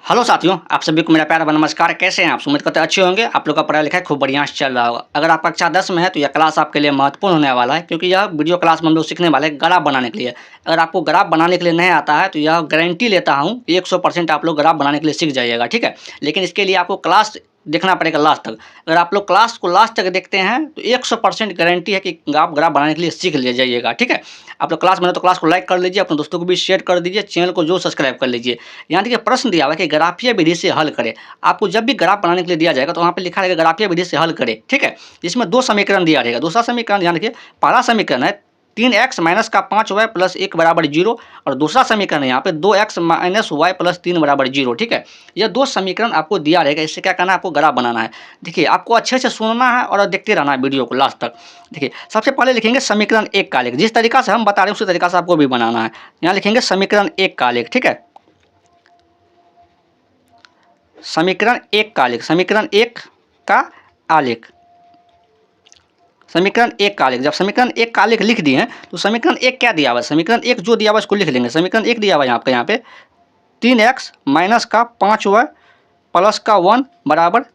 Hello साथियों, आप सभी को मेरा प्यारा नमस्कार। कैसे हैं आप? उम्मीद करते हैं अच्छे होंगे। आप लोग का पढ़ाई लिखाई खूब बढ़िया से चल रहा होगा। अगर आप कक्षा 10 में है तो यह क्लास आपके लिए महत्वपूर्ण होने वाला है, क्योंकि यह वीडियो क्लास में हम लोग सीखने वाले हैं ग्राफ बनाने के लिए। अगर आपको ग्राफ बनाने के लिए नहीं आता है तो यह गारंटी लेता हूँ 100% आप लोग ग्राफ बनाने के लिए सीख जाइएगा, ठीक है। लेकिन इसके लिए आपको क्लास देखना पड़ेगा लास्ट तक। अगर आप लोग क्लास को लास्ट तक देखते हैं तो 100% गारंटी है कि आप ग्राफ बनाने के लिए सीख ले जाइएगा, ठीक है। आप लोग क्लास बने तो क्लास को लाइक कर लीजिए, अपने दोस्तों को भी शेयर कर दीजिए, चैनल को जो सब्सक्राइब कर लीजिए। यहाँ देखिए प्रश्न दिया हुआ है कि ग्राफीय विधि से हल करें। आपको जब भी ग्राफ बनाने के लिए दिया जाएगा तो वहाँ पे लिखा रहेगा ग्राफीय विधि से हल करें, ठीक है। इसमें दो समीकरण दिया रहेगा। दूसरा समीकरण ध्यान रखिए, पहला समीकरण है 3x माइनस का 5y प्लस 1 बराबर 0, और दूसरा समीकरण है यहाँ पे 2x माइनस वाई प्लस 3 बराबर 0, ठीक है। यह दो समीकरण आपको दिया रहेगा। इससे क्या करना है, आपको ग्राफ बनाना है। देखिए आपको अच्छे से सुनना है और देखते रहना है वीडियो को लास्ट तक। देखिए सबसे पहले लिखेंगे समीकरण 1 का लेख। जिस तरीका से हम बता रहे हैं उसी तरीका से आपको भी बनाना है। यहाँ लिखेंगे समीकरण 1 का लेख, ठीक है। समीकरण 1 का आलेख, समीकरण 1 का आलेख, समीकरण 1 का आलेख। जब समीकरण 1 का आलेख लिख दिए हैं तो समीकरण 1 क्या दिया हुआ है, समीकरण 1 जो दिया हुआ है उसको लिख लेंगे। समीकरण 1 दिया हुआ है आपका यहाँ पे 3x माइनस का 5y प्लस का 1 बराबर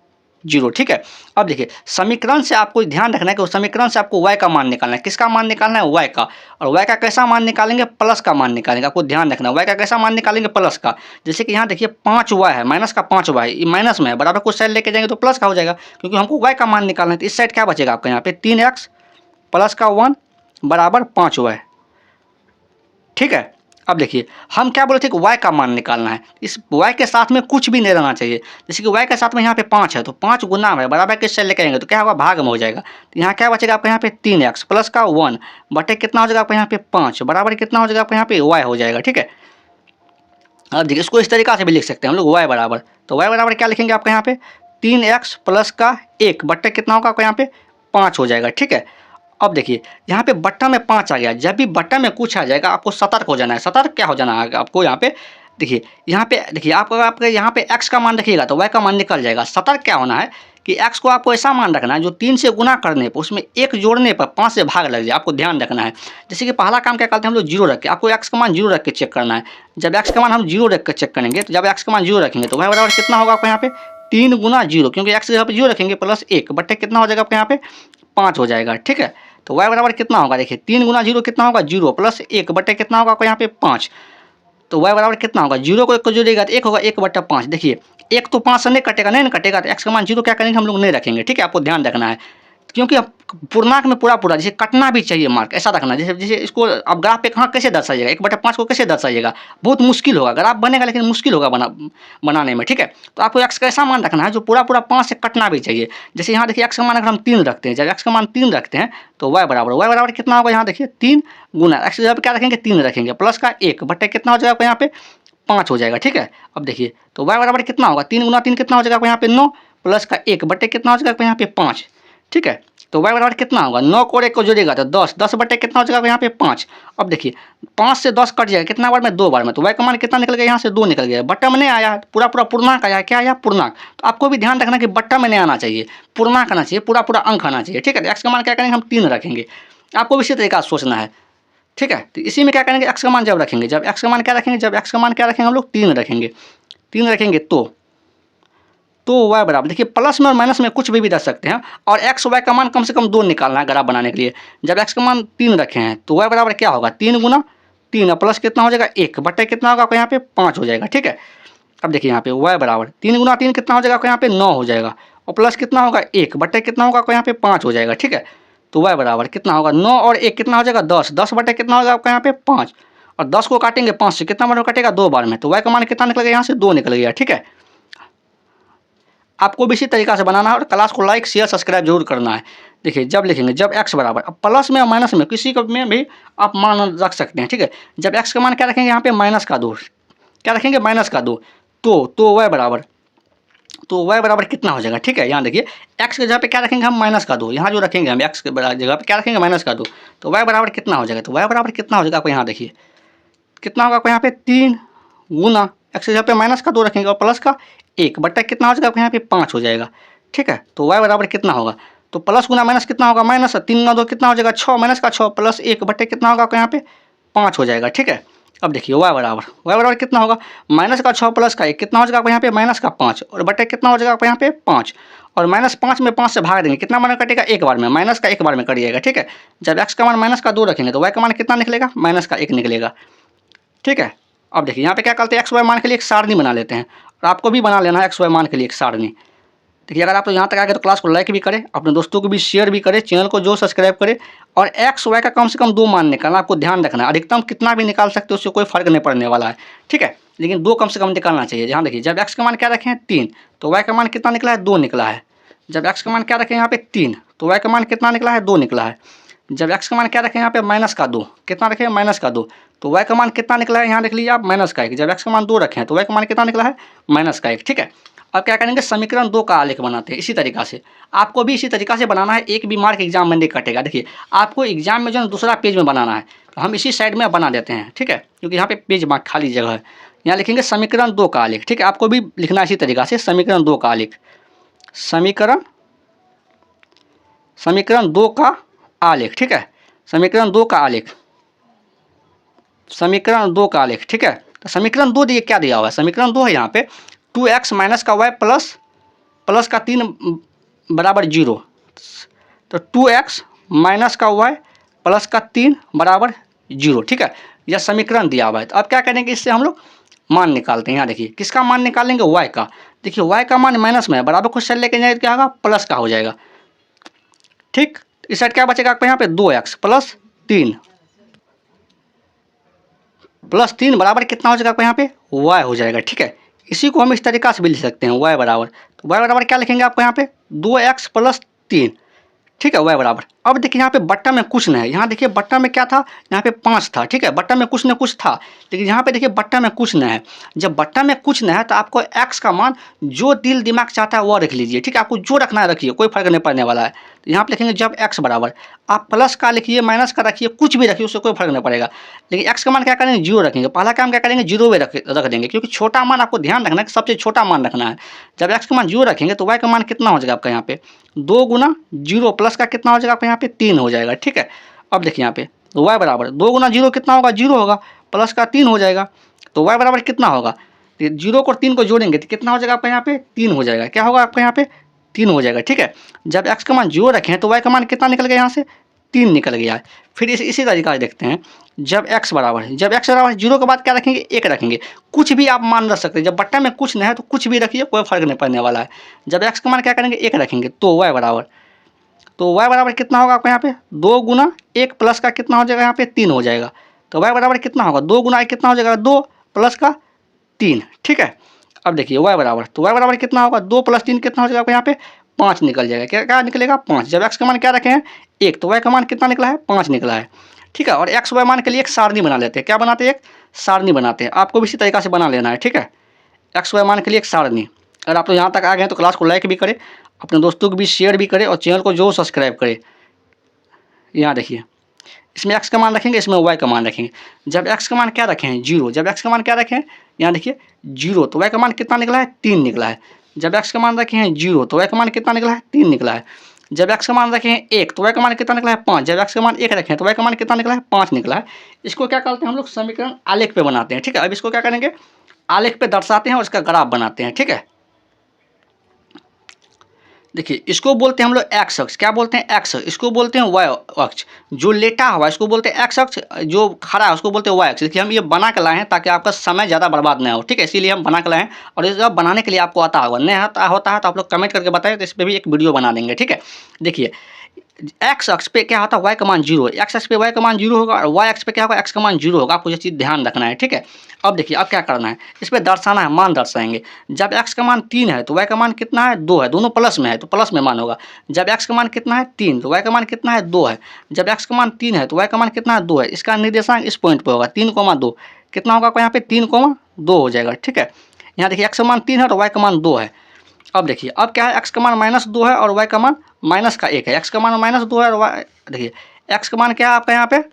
0, ठीक है। अब देखिए समीकरण से आपको ध्यान रखना है कि उस समीकरण से आपको y का मान निकालना है। किसका मान निकालना है? y का। और y का कैसा मान निकालेंगे? प्लस का मान निकालेंगे। आपको ध्यान रखना है y का कैसा मान निकालेंगे? प्लस का। जैसे कि यहाँ देखिए 5y है, माइनस का 5y माइनस में है, बराबर कुछ साइड लेके जाएंगे तो प्लस का हो जाएगा, क्योंकि हमको y का मान निकालना है। तो इस साइड क्या बचेगा आपका यहाँ पे 3x प्लस का 1 बराबर 5y, ठीक है। अब देखिए हम क्या बोले थे कि y का मान निकालना है। इस y के साथ में कुछ भी नहीं रहना चाहिए। जैसे कि y के साथ में यहाँ पे 5 है तो 5 गुना है, बराबर किस से लेके आएंगे तो क्या होगा? भाग में हो जाएगा। तो यहाँ क्या बचेगा आपका यहाँ पे 3x प्लस का 1 बटे कितना हो जाएगा आपका यहाँ पे 5 बराबर कितना हो जाएगा आपका यहाँ पे y हो जाएगा, ठीक है। अब देखिए इसको इस तरीका से भी लिख सकते हैं हम लोग y बराबर। तो y बराबर क्या लिखेंगे आपका यहाँ पे 3x प्लस का 1 बटे कितना होगा आपका यहाँ पे 5 हो जाएगा, ठीक है। अब देखिए यहाँ पे बट्टा में 5 आ गया। जब भी बट्टा में कुछ आ जाएगा आपको सतर्क हो जाना है। सतर्क क्या हो जाना है आपको यहाँ पे? देखिए यहाँ पे देखिए आपके यहाँ पे x का मान रखिएगा तो y का मान निकल जाएगा। सतर्क क्या होना है कि x को आपको ऐसा मान रखना है जो 3 से गुना करने पर उसमें 1 जोड़ने पर 5 से भाग लग जाए। आपको ध्यान रखना है। जैसे कि पहला काम क्या करते हैं हम लोग 0 रख के, आपको x का मान 0 रख के चेक करना है। जब x का मान हम 0 रख कर चेक करेंगे तो जब x का मान 0 रखेंगे तो y बराबर कितना होगा आपको यहाँ पे 3 गुना 0, क्योंकि x यहाँ पे 0 रखेंगे प्लस 1 बटे कितना हो जाएगा आपको यहाँ पे 5 हो जाएगा, ठीक है। तो y बराबर कितना होगा? देखिए 3 गुना 0 कितना होगा? 0 प्लस 1 बटे कितना होगा आपको यहाँ पे 5। तो y बराबर कितना होगा? 0 को 1 को जोड़ेगा तो 1 होगा 1 बटा 5। देखिए 1 तो 5 से नहीं कटेगा, नहीं कटेगा तो x का मान 0 क्या करेंगे हम लोग नहीं रखेंगे, ठीक है। आपको ध्यान रखना है, क्योंकि अब पूर्णांक में पूरा पूरा जैसे कटना भी चाहिए मार्क, ऐसा रखना। जैसे जैसे इसको अब ग्राफ पे कहाँ कैसे दर्शाइएगा? 1/5 को कैसे दर्शाइएगा? बहुत मुश्किल होगा। ग्राफ बनेगा लेकिन मुश्किल होगा बनाने में, ठीक है। तो आपको x का ऐसा मान रखना है जो पूरा पूरा 5 से कटना भी चाहिए। जैसे यहाँ देखिए x का मान अगर हम 3 रखते हैं, जब x का मान 3 रखते हैं तो y बराबर कितना होगा? यहाँ देखिए 3 गुना x जब क्या रखेंगे 3 रखेंगे प्लस का 1 बटे कितना हो जाएगा आपको यहाँ पे 5 हो जाएगा, ठीक है। अब देखिए तो y बराबर कितना होगा? 3 गुना 3 कितना हो जाएगा आपको यहाँ पे 9 प्लस का 1 बटे कितना हो जाएगा आपको यहाँ पे 5, ठीक है। तो y बराबर कितना होगा? 9 को और 1 को जोड़ेगा तो 10, 10 बटे कितना हो जाएगा यहाँ पे 5। अब देखिए 5 से 10 कट जाएगा कितना बार में? 2 बार में। तो y का मान कितना निकल गया? यहाँ से 2 निकल गया। बट्टा में नहीं आया, पूरा पूरा पूर्णांक आया। क्या आया? पूर्णांक। तो आपको भी ध्यान रखना कि बट्टा में नहीं आना चाहिए, पूर्णांक आना चाहिए, पूरा पूरा अंक आना चाहिए, ठीक है। x का मान क्या करेंगे हम 3 रखेंगे। आपको भी इसी तरीका से सोचना है, ठीक है। तो इसी में क्या करेंगे x का मान जब रखेंगे, जब x का मान क्या रखेंगे? जब x का मान क्या रखेंगे हम लोग 3 रखेंगे। 3 रखेंगे तो y बराबर देखिए प्लस में और माइनस में कुछ भी रख सकते हैं, और x y का मान कम से कम 2 निकालना है ग्राफ बनाने के लिए। जब x का मान 3 रखे हैं तो y बराबर क्या होगा? 3 गुना 3 और प्लस कितना हो जाएगा 1 बटे कितना होगा आपको यहाँ पे 5 हो जाएगा, ठीक है। अब देखिए यहाँ पे y बराबर 3 गुना 3 कितना हो जाएगा आपको यहाँ पे 9 हो जाएगा, और प्लस कितना होगा 1 बटे कितना होगा आपको यहाँ पे 5 हो जाएगा, ठीक है। तो y बराबर कितना होगा? 9 और 1 कितना हो जाएगा 10, 10 बटे कितना होगा आपको यहाँ पे 5, और 10 को काटेंगे 5 से कितना बार कटेगा? 2 बार में। तो y का मान कितना निकल गया? यहाँ से 2 निकल गया, ठीक है। आपको भी इसी तरीका से बनाना है और क्लास को लाइक शेयर सब्सक्राइब जरूर करना है। देखिए जब लिखेंगे जब x बराबर, अब प्लस में और माइनस में किसी में भी आप मान रख सकते हैं, ठीक है। जब x का मान क्या रखेंगे यहाँ पे माइनस का 2, क्या रखेंगे? माइनस का 2। तो y बराबर कितना हो जाएगा? ठीक है यहाँ देखिए x के जगह पे क्या रखेंगे हम? माइनस का 2। यहाँ जो रखेंगे हम x के जगह पे क्या रखेंगे? माइनस का 2। तो y बराबर कितना हो जाएगा? तो y बराबर कितना हो जाएगा आपको यहाँ देखिए कितना होगा आपको यहाँ पे 3 गुना x के जगह पे माइनस का 2 रखेंगे और प्लस का 1 बट्टा कितना हो जाएगा आपको यहाँ पे 5 हो जाएगा, ठीक है। तो y बराबर कितना होगा? तो प्लस गुना माइनस कितना होगा? माइनस 3 गुना 2 कितना हो जाएगा? 6 माइनस का 6 प्लस 1 बट्टे कितना होगा आपको यहाँ पे 5 हो जाएगा, ठीक है। अब देखिए y बराबर कितना होगा, माइनस का 6 प्लस का 1 कितना हो जाएगा आपको यहाँ पे माइनस का 5 और बटे कितना हो जाएगा आपको यहाँ पे 5 और -5 में 5 से भाग देंगे कितना मान कटेगा एक बार में, माइनस का एक बार में कटिएगा। ठीक है, जब x का मान माइनस का 2 रखेंगे तो y का मान कितना निकलेगा, माइनस का 1 निकलेगा। ठीक है, अब देखिए यहाँ पे क्या करते हैं, एक्स वाई मान के लिए एक सारणी बना लेते हैं और आपको भी बना लेना है एक्स वाई मान के लिए एक सारणी। देखिए अगर आप यहाँ तक आ गए तो क्लास को लाइक भी करें, अपने दोस्तों को भी शेयर भी करें, चैनल को जो सब्सक्राइब करें और एक्स वाई का कम से कम 2 मान निकालना, आपको ध्यान रखना है। अधिकतम कितना भी निकाल सकते हो उससे कोई फर्क नहीं पड़ने वाला है। ठीक है, लेकिन 2 कम से कम निकालना चाहिए। यहाँ देखिए जब एक्स का मान क्या रखे हैं 3 तो वाई का मान कितना निकला है 2 निकला है। जब एक्स का मान क्या रखें यहाँ पे 3 तो वाई का मान कितना निकला है 2 निकला है। जब एक्स का मान क्या रखें यहाँ पे माइनस का 2 कितना रखें माइनस का 2 तो वाई का मान कितना निकला है, यहाँ देख लीजिए आप माइनस का 1। जब एक्स का मान 2 रखें हैं तो वाई का मान कितना निकला है माइनस का 1। ठीक है, अब क्या करेंगे समीकरण 2 का आलेख बनाते हैं। इसी तरीका से आपको भी इसी तरीका से बनाना है, एक भी मार्क एग्जाम में नहीं कटेगा। देखिए आपको एग्जाम में जो है दूसरा पेज में बनाना है तो हम इसी साइड में बना देते हैं। ठीक है, क्योंकि यहाँ पे पेज मार्क खाली जगह है। यहाँ लिखेंगे समीकरण 2 का आलेख। ठीक है, आपको भी लिखना है इसी तरीका से समीकरण 2 का आलेख, समीकरण 2 का आलेख। ठीक है, समीकरण 2 का आलेख, समीकरण 2 का आलेख। ठीक है, तो समीकरण 2 दिए क्या दिया हुआ है, समीकरण 2 है यहाँ पे 2x माइनस का y प्लस का 3 बराबर 0। तो 2x माइनस का y प्लस का 3 बराबर 0। ठीक है, यह समीकरण दिया हुआ है। तो अब क्या करेंगे, इससे हम लोग मान निकालते हैं। यहाँ देखिए किसका मान निकालेंगे, y का। देखिए y का मान माइनस में है, बराबर कुछ साइड लेके जाएगा तो क्या होगा प्लस का हो जाएगा। ठीक, इस साइड क्या बचेगा आपको यहाँ पे 2x प्लस 3 बराबर कितना हो जाएगा आपको यहाँ पे y हो जाएगा। ठीक है, इसी को हम इस तरीका से भी लिख सकते हैं y बराबर, तो y बराबर क्या लिखेंगे आपको यहाँ पे 2x प्लस 3। ठीक है, y बराबर, अब देखिए यहाँ पे बट्टा में कुछ नहीं है। यहाँ देखिए बट्टा में क्या था, यहाँ पे 5 था। ठीक है, बट्टा में कुछ न कुछ था, लेकिन यहाँ पे देखिए बट्टा में कुछ नहीं है। जब बट्टा में कुछ नहीं है तो आपको x का मान जो दिल दिमाग चाहता है वो रख लीजिए। ठीक है, आपको जो रखना है रखिए, कोई फर्क नहीं पड़ने वाला है। तो यहाँ पे लिखेंगे जब x बराबर, आप प्लस का लिखिए माइनस का रखिए, कुछ भी रखिए, उससे कोई फर्क नहीं पड़ेगा। लेकिन x का मान क्या करेंगे 0 रखेंगे। पहला काम क्या करेंगे 0 में रख देंगे, क्योंकि छोटा मान आपको ध्यान रखना है, सबसे छोटा मान रखना है। जब x का मान 0 रखेंगे तो y का मान कितना हो जाएगा आपका यहाँ पे 2 गुना 0 प्लस का कितना हो जाएगा आपका यहाँ पे 3 हो जाएगा। ठीक है, अब देखिए यहाँ पे y बराबर 2 गुना 0 कितना होगा 0 होगा, प्लस का 3 हो जाएगा। तो y बराबर कितना होगा, 0 को 3 को जोड़ेंगे तो कितना हो जाएगा आपका यहाँ पे 3 हो जाएगा। क्या होगा आपका यहाँ पे 3 हो जाएगा। ठीक है, जब x का मान 0 रखें तो y का मान कितना निकल गया यहाँ से 3 निकल गया है। फिर इसी तरीका से देखते हैं, जब x बराबर 0 के बाद क्या रखेंगे 1 रखेंगे। कुछ भी आप मान रख सकते हैं, जब बट्टा में कुछ नहीं है तो कुछ भी रखिए, कोई फर्क नहीं पड़ने वाला है। जब x का मान क्या करेंगे 1 रखेंगे तो y बराबर कितना होगा आपको यहाँ पे 2 गुना 1 प्लस का कितना हो जाएगा यहाँ पे 3 हो जाएगा। तो y बराबर कितना होगा 2 गुना 1 कितना हो जाएगा 2 प्लस का 3। ठीक है, अब देखिए y बराबर कितना होगा 2 प्लस 3 कितना हो जाएगा आपको यहाँ पे 5 निकल जाएगा। क्या निकलेगा 5। जब x का मान क्या रखे हैं 1 तो y का मान कितना निकला है 5 निकला है। ठीक है, और x y मान के लिए एक सारणी बना लेते हैं। क्या बनाते हैं, एक सारणी बनाते हैं। आपको भी इसी तरीका से बना लेना है। ठीक है, x y मान के लिए एक सारणी। अगर आप लोग यहाँ तक आ गए हैं तो क्लास को लाइक भी करें, अपने दोस्तों को भी शेयर भी करें और चैनल को जो सब्सक्राइब करें। यहाँ देखिए इसमें x का मान रखेंगे, इसमें y का मान रखेंगे। जब x का मान क्या रखे हैं 0, जब x का मान क्या रखे हैं यहाँ देखिए 0 तो y का मान कितना निकला है 3 निकला है। जब x का मान रखे हैं 0 तो y का मान कितना निकला है 3 निकला है। जब x का मान रखे हैं 1 तो y का मान कितना निकला है 5। जब x का मान 1 रखे हैं तो y का मान कितना निकला है 5 निकला है। इसको क्या करते हैं हम लोग समीकरण आलेख पे बनाते हैं। ठीक है, अब इसको क्या करेंगे आलेख पे दर्शाते हैं और इसका ग्राफ बनाते हैं। ठीक है, देखिए इसको बोलते हैं हम लोग एक्स अक्ष। क्या बोलते हैं एक्स अक्ष, इसको बोलते हैं वाई अक्ष। जो लेटा हुआ है इसको बोलते हैं एक्स अक्ष, जो खड़ा है उसको बोलते हैं वाई अक्ष। देखिए हम ये बना के लाए हैं ताकि आपका समय ज़्यादा बर्बाद नहीं हो। ठीक है, इसीलिए हम बना के लाए हैं और इस बनाने के लिए आपको आता होगा, नहीं होता है तो आप लोग कमेंट करके बताएं, तो इस पर भी एक वीडियो बना देंगे। ठीक है, देखिए एक्स अक्ष पे क्या होता है y का मान 0, एक्स अक्ष पे y का मान 0 होगा और y अक्ष पे क्या होगा x का मान 0 होगा। आपको ये चीज़ ध्यान रखना है। ठीक है, अब देखिए अब क्या करना है, इस पर दर्शाना है, मान दर्शाएंगे। जब x का मान 3 है तो y का मान कितना है 2 है, दोनों प्लस में है तो प्लस में मान होगा। जब x का मान कितना है 3 तो y का मान कितना है 2 है। जब x का मान 3 है तो y का मान कितना है 2 है। इसका निर्देशांक इस पॉइंट पर होगा 3,2 कितना होगा यहाँ पे 3,2 हो जाएगा। ठीक है, यहाँ देखिए x का मान 3 है तो y का मान 2 है। अब देखिए अब क्या है x का मान -2 है और y का मान -1 है। x का मान -2 है और y देखिए x का मान क्या है आपका यहाँ पे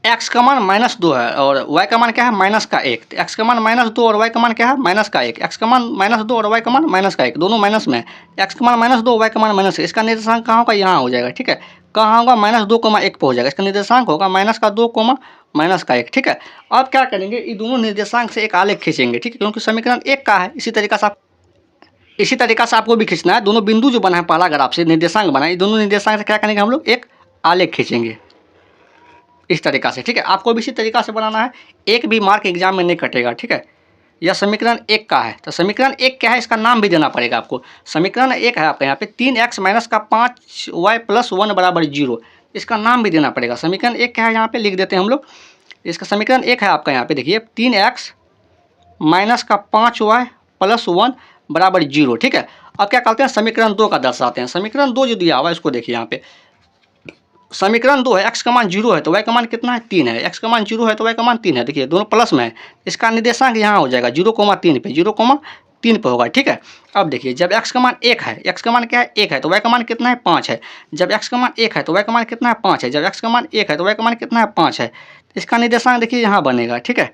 x का मान -2 है और y का मान क्या है -1। तो x का मान -2 और y का मान क्या है -1। x का मान -2 और y का मान -1, दोनों माइनस में है। x का मान -2 y का मान -1, इसका निर्देशांक कहाँ होगा यहाँ हो जाएगा। ठीक है, कहाँ होगा, -2,1 पे हो जाएगा। इसका निर्देशांक होगा -2, -1, ठीक है। अब क्या करेंगे, ये दोनों निर्देशांक से एक आलेख खींचेंगे, ठीक है, क्योंकि समीकरण 1 का है। इसी तरीका से आपको भी खींचना है। दोनों बिंदु जो बना है पहला ग्राफ से निर्देशांक बना है, ये दोनों निर्देशांक से क्या करेंगे हम लोग, एक आलेख खींचेंगे इस तरीका से, ठीक है। आपको भी इसी तरीका से बनाना है, एक भी मार्क एग्जाम में नहीं कटेगा, ठीक है। यह समीकरण 1 का है। तो समीकरण 1 क्या है, इसका नाम भी देना पड़ेगा आपको। समीकरण 1 है आपका यहाँ पे 3x माइनस का 5y प्लस 1 बराबर 0, इसका नाम भी देना पड़ेगा। समीकरण 1 क्या है यहाँ पे लिख देते हैं हम लोग। इसका समीकरण 1 है आपका यहाँ पे देखिए 3x माइनस का 5y प्लस 1 बराबर 0, ठीक है। अब क्या करते हैं, समीकरण 2 का दर्शाते हैं। समीकरण 2 जो दिया हुआ है इसको देखिए यहाँ पे, समीकरण 2 है, x का मान 0 है तो y का मान कितना है, 3 है। x का मान 0 है तो y का मान 3 है। देखिए दोनों प्लस में है, इसका निर्देशांक यहाँ हो जाएगा 0,3 पे, 0,3 पे होगा, ठीक है। अब देखिए जब x का मान 1 है, x का मान क्या है 1 है, तो y का मान कितना है 5 है। जब x का मान 1 है तो y का मान कितना है 5 है। जब x का मान 1 है तो y का मान कितना है 5 है। इसका निर्देशांक देखिए यहाँ बनेगा, ठीक है,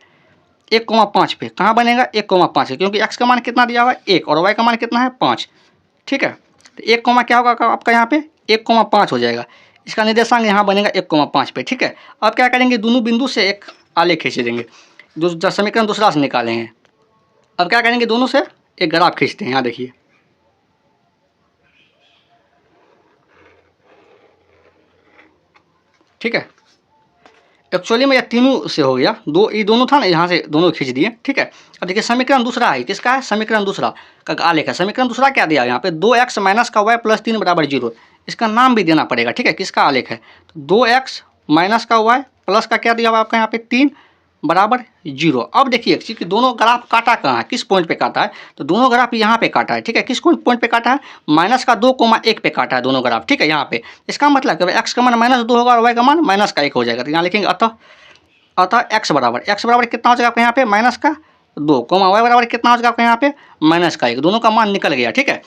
1,5 पे। कहाँ बनेगा, 1,5 है, क्योंकि x का मान कितना दिया हुआ है 1 और y का मान कितना है 5, ठीक है। तो 1, क्या होगा आपका यहाँ पे 1,5 हो जाएगा। इसका निर्देशांक यहाँ बनेगा 1,5 पे, ठीक है। अब क्या करेंगे, दोनों बिंदु से एक आलेख खींच देंगे, जो समीकरण दूसरा से निकालेंगे। अब क्या करेंगे, दोनों से एक ग्राफ खींचते हैं। यहाँ देखिए ठीक है, एक्चुअली में यह तीनों से हो गया, ये दोनों था ना, यहाँ से दोनों खींच दिए, ठीक है। अब देखिए समीकरण दूसरा है, किसका है, समीकरण दूसरा का आलेख है। समीकरण दूसरा क्या दिया यहाँ पे 2x माइनस का y प्लस 3 बराबर 0, इसका नाम भी देना पड़ेगा, ठीक है। किसका आलेख है, तो 2x माइनस का y प्लस का क्या दिया हुआ आपका यहाँ पे 3 बराबर 0। अब देखिए कि दोनों ग्राफ काटा कहाँ है, किस पॉइंट पे काटा है, तो दोनों ग्राफ यहाँ पे काटा है, ठीक है। किस पॉइंट पे काटा है, -2,1 पे काटा है दोनों ग्राफ, ठीक है। यहाँ पे इसका मतलब कि x का मान -2 होगा और y का मान -1 हो जाएगा। तो यहाँ लिखेंगे अतः x बराबर कितना हो जाएगा आपका यहाँ पे -2, y बराबर कितना हो जाएगा आपका यहाँ पे -1, दोनों का मान निकल गया, ठीक है।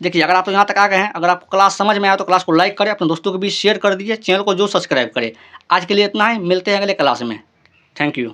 देखिए अगर आप तो यहाँ तक आ गए हैं, अगर आपको क्लास समझ में आया तो क्लास को लाइक करें, अपने दोस्तों के बीच शेयर कर दीजिए, चैनल को जो सब्सक्राइब करें। आज के लिए इतना ही, मिलते हैं अगले क्लास में। Thank you.